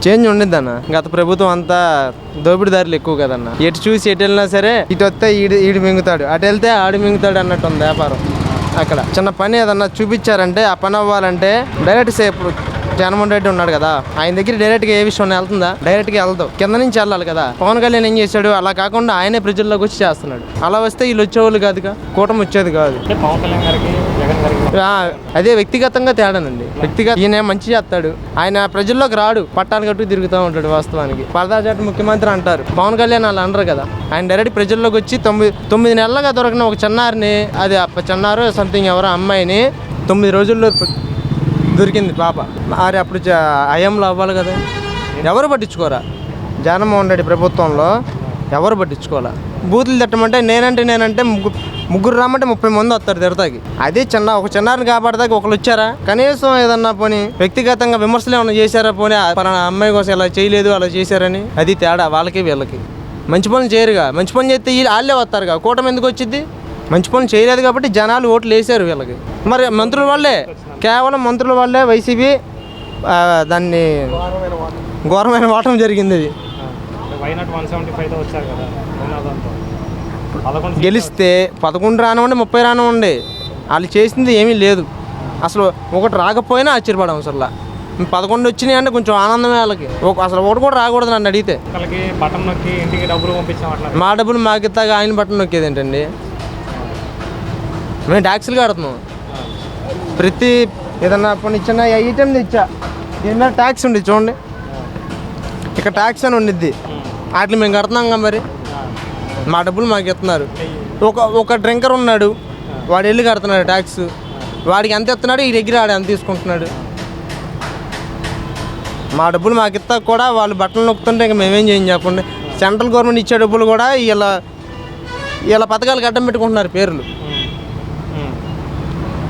Change ఉండిద్దన్న. గత ప్రభుత్వం అంతా దోపిడిదారులు ఎక్కువ కదన్న. ఎటు చూసి ఎటు వెళ్ళినా సరే ఇటు వస్తే ఈడు మింగుతాడు, అటు వెళ్తే ఆడు మింగుతాడు అన్నట్టు ఉంది వ్యాపారం. అక్కడ చిన్న పని ఏదన్నా చూపించారంటే ఆ పని అవ్వాలంటే డైరెక్ట్ ఇప్పుడు జగన్మోహన్ రెడ్డి ఉన్నాడు కదా, ఆయన దగ్గర డైరెక్ట్గా ఏ విషయం వెళ్తుందా? డైరెక్ట్గా వెళ్తావు, కింద నుంచి వెళ్ళాలి కదా. పవన్ కళ్యాణ్ ఏం చేశాడు? అలా కాకుండా ఆయనే ప్రజల్లోకి వచ్చి చేస్తున్నాడు. అలా వస్తే వీళ్ళు వచ్చేవాళ్ళు కాదుగా, కూటమి వచ్చేది కాదు. అదే వ్యక్తిగతంగా తేడానండి. ఈయన మంచి చేస్తాడు, ఆయన ప్రజల్లోకి రాడు, పట్టాలు కట్టుకు తిరుగుతూ ఉంటాడు. వాస్తవానికి పరదాచాటు ముఖ్యమంత్రి అంటారు, పవన్ కళ్యాణ్ వాళ్ళు అనరు కదా. ఆయన డైరెక్ట్ ప్రజల్లోకి వచ్చి 9 నెలలుగా దొరికిన ఒక చిన్నారిని, అది చిన్నారు సంథింగ్ ఎవరో అమ్మాయిని 9 రోజుల్లో దొరికింది పాప. మరి అప్పుడు అయంలో అవ్వాలి కదా, ఎవరు పట్టించుకోరా? జగన్మోహన్ రెడ్డి ప్రభుత్వంలో ఎవరు పట్టించుకోవాలా? బూతులు తిట్టమంటే నేనంటే ముగ్గురు రమ్మంటే 30 మంది వస్తారు తిడతాకి. అదే ఒక చిన్నారిని కాపాడతాకి ఒకరు వచ్చారా? కనీసం ఏదన్నా పోనీ వ్యక్తిగతంగా విమర్శలు ఏమన్నా చేశారా? పోనీ పలానా అమ్మాయి కోసం ఇలా చేయలేదు, అలా చేశారని. అది తేడా వాళ్ళకి వీళ్ళకి. మంచి పనులు చేయరుగా, మంచి పనులు చేస్తే వాళ్ళే వస్తారుగా. కూటమి ఎందుకు వచ్చింది? మంచి పనులు చేయలేదు కాబట్టి జనాలు ఓట్లు వేసారు వీళ్ళకి. మరి మంత్రుల వాళ్ళే, కేవలం మంత్రుల వాళ్ళే వైసీపీ దాన్ని ఘోరమైన వాటం జరిగింది. అది గెలిస్తే 11 రానివ్వండి 30 రానివ్వండి, వాళ్ళు చేసింది ఏమీ లేదు. అసలు ఒకటి రాకపోయినా ఆశ్చర్యపడం. అసలు 11 వచ్చినాయి అంటే కొంచెం ఆనందమే వాళ్ళకి. అసలు ఒకటి కూడా రాకూడదు నన్ను అడిగితే. మా డబ్బులు మాకు ఇస్తాగా ఆయన బట్టన్ నొక్కేది ఏంటండి? మేము ట్యాక్సీలు కడుతున్నాం. ప్రతి ఏదన్నా కొన్ని చిన్న ఐటెం తెచ్చా, ఏదన్నా ట్యాక్స్ ఉండి చూడండి, ఇక్కడ ట్యాక్స్ అని ఉండిద్ది, వాటిని మేము కడుతున్నాం కదా. మరి మా డబ్బులు మాకు ఇస్తున్నారు. ఒక డ్రింకర్ ఉన్నాడు, వాడు వెళ్ళి కడుతున్నాడు ట్యాక్స్. వాడికి ఎంత ఇస్తున్నాడు, ఈ దగ్గర వాడు ఎంత తీసుకుంటున్నాడు. మా డబ్బులు మాకు ఇస్తా కూడా వాళ్ళు బట్టలు నొక్కుతుంటే ఇంకా మేమేం చేయం చెప్పండి. సెంట్రల్ గవర్నమెంట్ ఇచ్చే డబ్బులు కూడా ఇలా పథకాలకు అడ్డం పెట్టుకుంటున్నారు పేర్లు.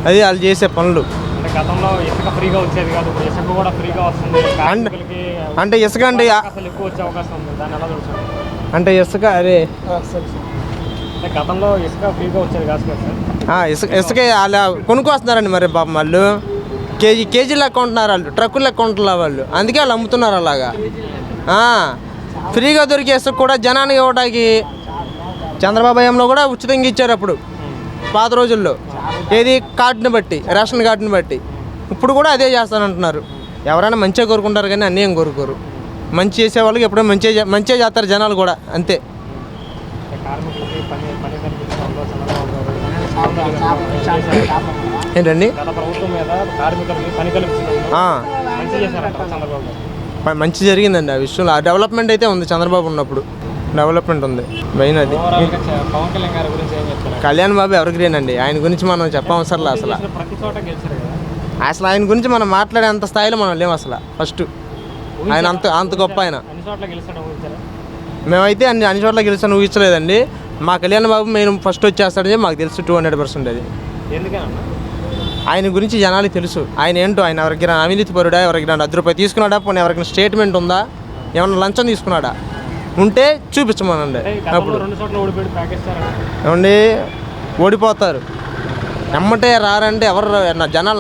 అది వాళ్ళు చేసే పనులు. అంటే ఇసుక అంటే ఇసుక అదే ఇసుక అలా కొనుక్కొస్తున్నారండి. మరి పాపం వాళ్ళు కేజీ లెక్క ఉంటున్నారు, వాళ్ళు ట్రక్కులు లెక్క ఉంటున్నారు వాళ్ళు. అందుకే వాళ్ళు అమ్ముతున్నారు అలాగా. ఫ్రీగా దొరికే ఇసుక కూడా జనానికి ఇవ్వడానికి చంద్రబాబు హయాంలో కూడా ఉచితంగా ఇచ్చారు అప్పుడు పాత రోజుల్లో. ఏది కార్డుని బట్టి, రేషన్ కార్డుని బట్టి. ఇప్పుడు కూడా అదే చేస్తానంటున్నారు. ఎవరైనా మంచిగా కోరుకుంటారు కానీ అన్యాయం కోరుకోరు. మంచి చేసే వాళ్ళకి ఎప్పుడో మంచిగా చేస్తారు జనాలు కూడా, అంతే. ఏంటండి మంచి జరిగిందండి ఆ విషయంలో. ఆ డెవలప్మెంట్ అయితే ఉంది, చంద్రబాబు ఉన్నప్పుడు డెవలప్మెంట్ ఉంది. మెయిన్ అది. కళ్యాణ్ బాబు ఎవరిగ్రేనండి, ఆయన గురించి మనం చెప్పవసరం అసలు. ఆయన గురించి మనం మాట్లాడే అంత స్థాయిలో మనం లేము అసలు. ఫస్ట్ ఆయన అంత గొప్ప ఆయన. మేమైతే అన్ని చోట్ల గెలిచాను ఊహించలేదండి. మా కళ్యాణ్ బాబు మేము ఫస్ట్ వచ్చేస్తాడని మాకు తెలుసు 200%. అది ఆయన గురించి జనాలకు తెలుసు. ఆయన ఏంటో, ఆయన ఎవరికైనా అవినీతి పరుడా, ఎవరికైనా 10 రూపాయలు తీసుకున్నాడా, పోనీ ఎవరికైనా స్టేట్మెంట్ ఉందా, ఏమన్నా లంచం తీసుకున్నాడా ఉంటే చూపించమనండి. అప్పుడు ఏమండి ఓడిపోతారు. నమ్మటే రారంటే ఎవరు? జనాలు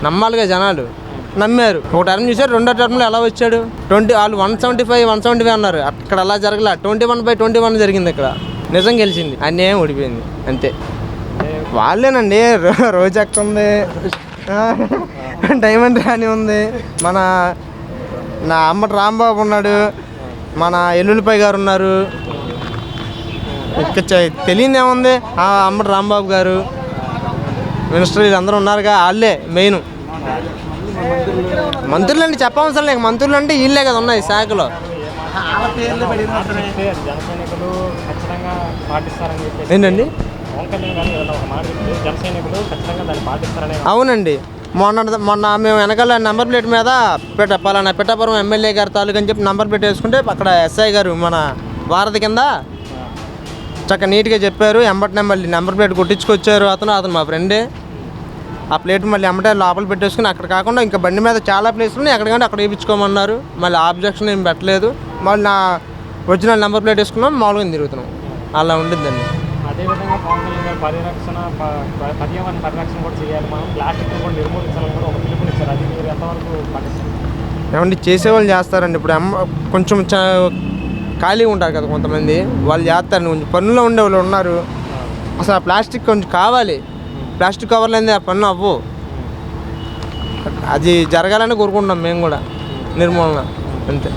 నమ్మాలిగా జనాలు నమ్మారు. ఒక టర్మ్ చూసారు, 2వ టర్మ్లో ఎలా వచ్చాడు? వాళ్ళు 175 అన్నారు. అక్కడ అలా జరగలే, 21/21 జరిగింది. ఇక్కడ నిజం గెలిచింది, అన్యాయం ఓడిపోయింది, అంతే. వాళ్ళేనండి. రోజక్క ఉంది, డైమండ్ రాణి ఉంది, నా అమ్మటి రాంబాబు ఉన్నాడు, మన ఎల్లుల్లిపై గారు ఉన్నారు. ఇక్కడ తెలియదు ఏముంది, అమ్మటి రాంబాబు గారు, మినిస్టర్ వీళ్ళందరూ ఉన్నారుగా. వాళ్ళే మెయిన్ మంత్రులు అండి. చెప్పవసరం లేదు, మంత్రులు అంటే వీళ్ళే కదా ఉన్నాయి శాఖలో. ఏంటండి? అవునండి. మొన్న మేము వెనకాల నెంబర్ ప్లేట్ మీద పలానా పిఠాపురం ఎమ్మెల్యే గారి తాలూకు అని చెప్పి నెంబర్ ప్లేట్ వేసుకుంటే అక్కడ ఎస్ఐ గారు మన వారధి కింద చక్కగా నీట్గా చెప్పారు. మళ్ళీ నెంబర్ ప్లేట్ కొట్టించుకొచ్చారు. అతను మా ఫ్రెండే. ఆ ప్లేట్ మళ్ళీ ఎమ్మటే లోపల పెట్టేసుకుని అక్కడ కాకుండా ఇంకా బండి మీద చాలా ప్లేస్లు ఉన్నాయి, ఎక్కడికంటే అక్కడ వేయించుకోమన్నారు. మళ్ళీ ఆబ్జెక్షన్ ఏం పెట్టలేదు. మళ్ళీ నా ఒరిజినల్ నెంబర్ ప్లేట్ వేసుకున్నాం, మామూలుగా తిరుగుతున్నాం. అలా ఉండిద్దండి. అదేవిధంగా పవన్ కళ్యాణ్ గారు పర్యావరణ పరిరక్షణ కూడా చేయాలి, మనం ప్లాస్టిక్ కూడా నిర్మూలించాలని కూడా ఒక పిలుపునిచ్చారు. అది మీరు ఎంతవరకు పాటిస్తారు? ఏమంటే చేసేవాళ్ళు చేస్తారండి. ఇప్పుడు కొంచెం ఖాళీ ఉంటారు కదా కొంతమంది, వాళ్ళు చేస్తారు. కొంచెం పనుల్లో ఉండే వాళ్ళు ఉన్నారు. అసలు ఆ ప్లాస్టిక్ కొంచెం కావాలి. ప్లాస్టిక్ కవర్లు అనేది ఆ పనులు అవ్వు. అది జరగాలని కోరుకుంటున్నాం మేము కూడా, నిర్మూలన అంతే.